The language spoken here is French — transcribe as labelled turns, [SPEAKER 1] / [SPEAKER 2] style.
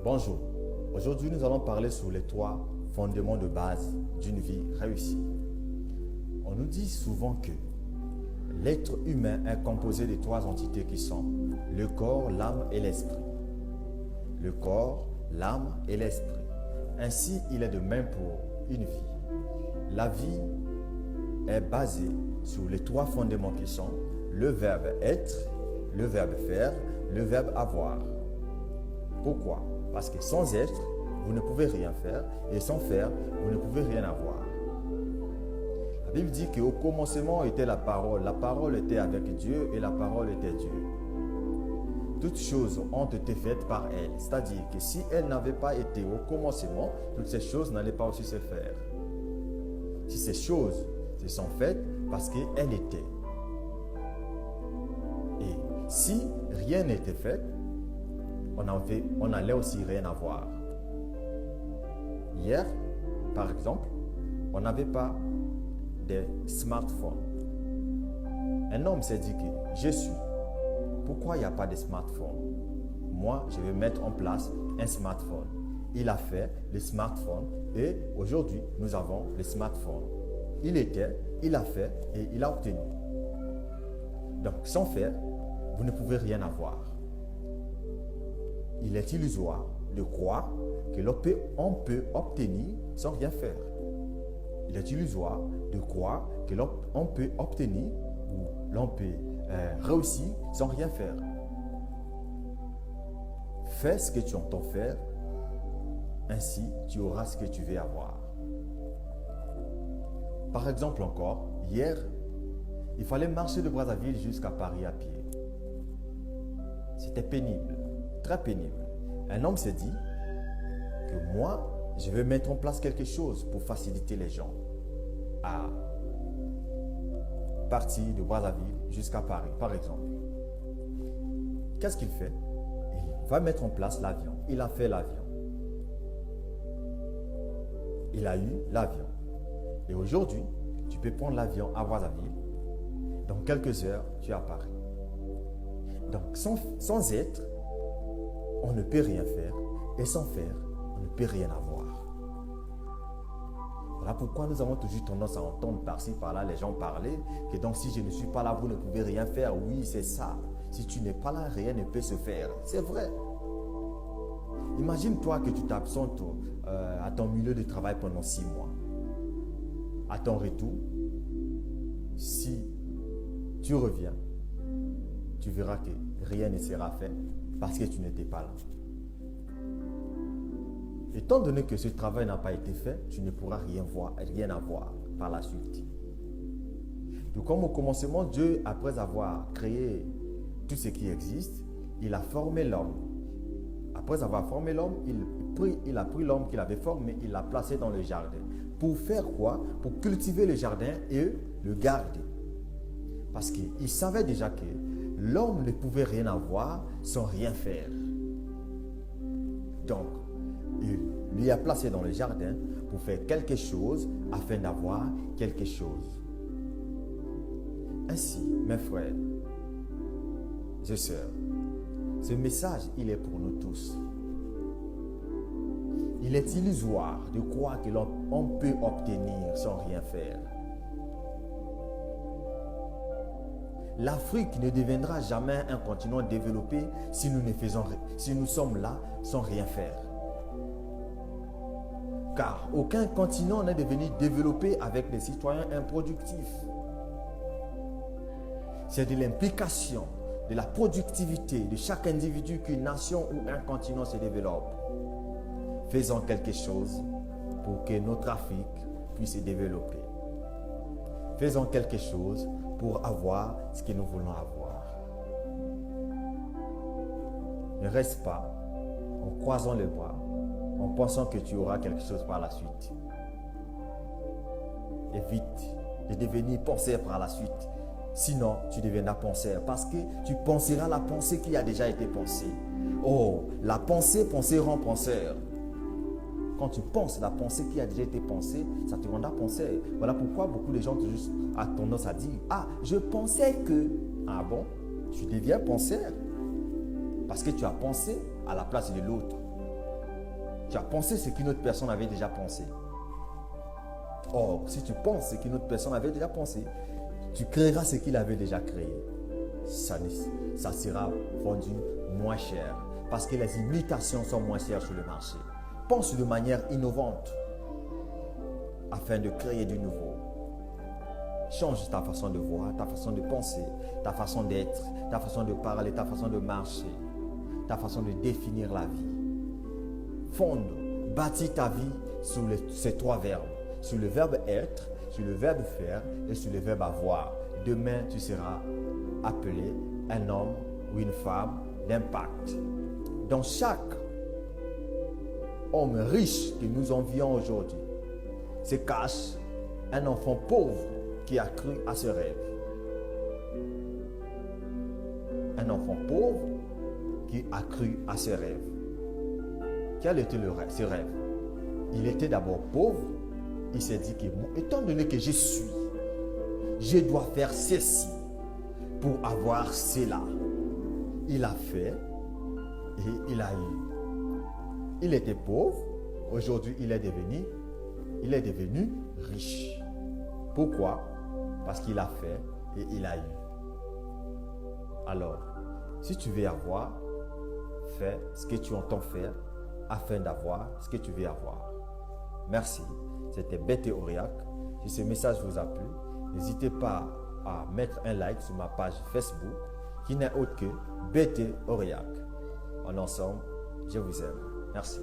[SPEAKER 1] Bonjour, aujourd'hui nous allons parler sur les trois fondements de base d'une vie réussie. On nous dit souvent que l'être humain est composé de trois entités qui sont le corps, l'âme et l'esprit. Le corps, l'âme et l'esprit. Ainsi, il est de même pour une vie. La vie est basée sur les trois fondements qui sont le verbe être, le verbe faire, le verbe avoir. Pourquoi? Parce que sans être, vous ne pouvez rien faire et sans faire, vous ne pouvez rien avoir. La Bible dit qu'au commencement était la parole était avec Dieu et la parole était Dieu. Toutes choses ont été faites par elle, c'est-à-dire que si elle n'avait pas été au commencement, toutes ces choses n'allaient pas aussi se faire. Si ces choses se sont faites parce qu'elle était. Et si rien n'était fait, on n'allait aussi rien avoir. Hier, par exemple, on n'avait pas de smartphone. Un homme s'est dit que je suis. Pourquoi il n'y a pas de smartphone? Moi, je vais mettre en place un smartphone. Il a fait le smartphone et aujourd'hui, nous avons le smartphone. Il était, il a fait et il a obtenu. Donc, sans faire, vous ne pouvez rien avoir. Il est illusoire de croire que l'on peut obtenir sans rien faire. Il est illusoire de croire que l'on peut obtenir ou l'on peut réussir sans rien faire. Fais ce que tu entends faire, ainsi tu auras ce que tu veux avoir. Par exemple encore, hier, il fallait marcher de Brazzaville jusqu'à Paris à pied. C'était pénible, très pénible. Un homme s'est dit que moi, je vais mettre en place quelque chose pour faciliter les gens à partir de Brazzaville jusqu'à Paris, par exemple. Qu'est-ce qu'il fait? Il va mettre en place l'avion. Il a fait l'avion. Il a eu l'avion. Et aujourd'hui, tu peux prendre l'avion à Brazzaville. Dans quelques heures, tu es à Paris. Donc, sans être, on ne peut rien faire. Et sans faire, on ne peut rien avoir. Voilà pourquoi nous avons toujours tendance à entendre par-ci, par-là, les gens parler que donc si je ne suis pas là, vous ne pouvez rien faire. Oui, c'est ça. Si tu n'es pas là, rien ne peut se faire. C'est vrai. Imagine-toi que tu t'absentes à ton milieu de travail pendant 6 mois. À ton retour, si tu reviens, tu verras que rien ne sera fait parce que tu n'étais pas là. Étant donné que ce travail n'a pas été fait, tu ne pourras rien avoir par la suite. Donc, comme au commencement, Dieu, après avoir créé tout ce qui existe, il a formé l'homme. Après avoir formé l'homme, il a pris l'homme qu'il avait formé, il l'a placé dans le jardin. Pour faire quoi? Pour cultiver le jardin et le garder. Parce qu'il savait déjà que l'homme ne pouvait rien avoir sans rien faire. Donc, il lui a placé dans le jardin pour faire quelque chose afin d'avoir quelque chose. Ainsi, mes frères et sœurs, ce message, il est pour nous tous. Il est illusoire de croire que l'on peut obtenir sans rien faire. L'Afrique ne deviendra jamais un continent développé si nous sommes là sans rien faire. Car aucun continent n'est devenu développé avec des citoyens improductifs. C'est de l'implication, de la productivité de chaque individu qu'une nation ou un continent se développe. Faisons quelque chose pour que notre Afrique puisse se développer. Faisons quelque chose pour avoir ce que nous voulons avoir. Ne reste pas en croisant les bras, en pensant que tu auras quelque chose par la suite. Évite de devenir penseur par la suite. Sinon, tu deviendras penseur parce que tu penseras la pensée qui a déjà été pensée. Oh, la pensée rend penseur. Quand tu penses la pensée qui a déjà été pensée, ça te rendra penseur. Voilà pourquoi beaucoup de gens ont tendance à dire « Ah, je pensais que… » Ah bon? Tu deviens penseur parce que tu as pensé à la place de l'autre. Tu as pensé ce qu'une autre personne avait déjà pensé. Or, si tu penses ce qu'une autre personne avait déjà pensé, tu créeras ce qu'il avait déjà créé. Ça sera vendu moins cher parce que les imitations sont moins chères sur le marché. Pense de manière innovante afin de créer du nouveau. Change ta façon de voir, ta façon de penser, ta façon d'être, ta façon de parler, ta façon de marcher, ta façon de définir la vie. Fonde, bâtis ta vie sur ces trois verbes. Sur le verbe être, sur le verbe faire et sur le verbe avoir. Demain, tu seras appelé un homme ou une femme d'impact. Dans chaque homme riche que nous envions aujourd'hui, se cache un enfant pauvre qui a cru à ce rêve. Un enfant pauvre qui a cru à ce rêve. Quel était ce rêve? Il était d'abord pauvre. Il s'est dit que, étant donné que je dois faire ceci pour avoir cela. Il a fait et il a eu. Il était pauvre. Aujourd'hui, il est devenu riche. Pourquoi? Parce qu'il a fait et il a eu. Alors, si tu veux avoir, fais ce que tu entends faire afin d'avoir ce que tu veux avoir. Merci. C'était BT Aurillac. Si ce message vous a plu, n'hésitez pas à mettre un like sur ma page Facebook qui n'est autre que BT Aurillac. En ensemble, je vous aime. Merci.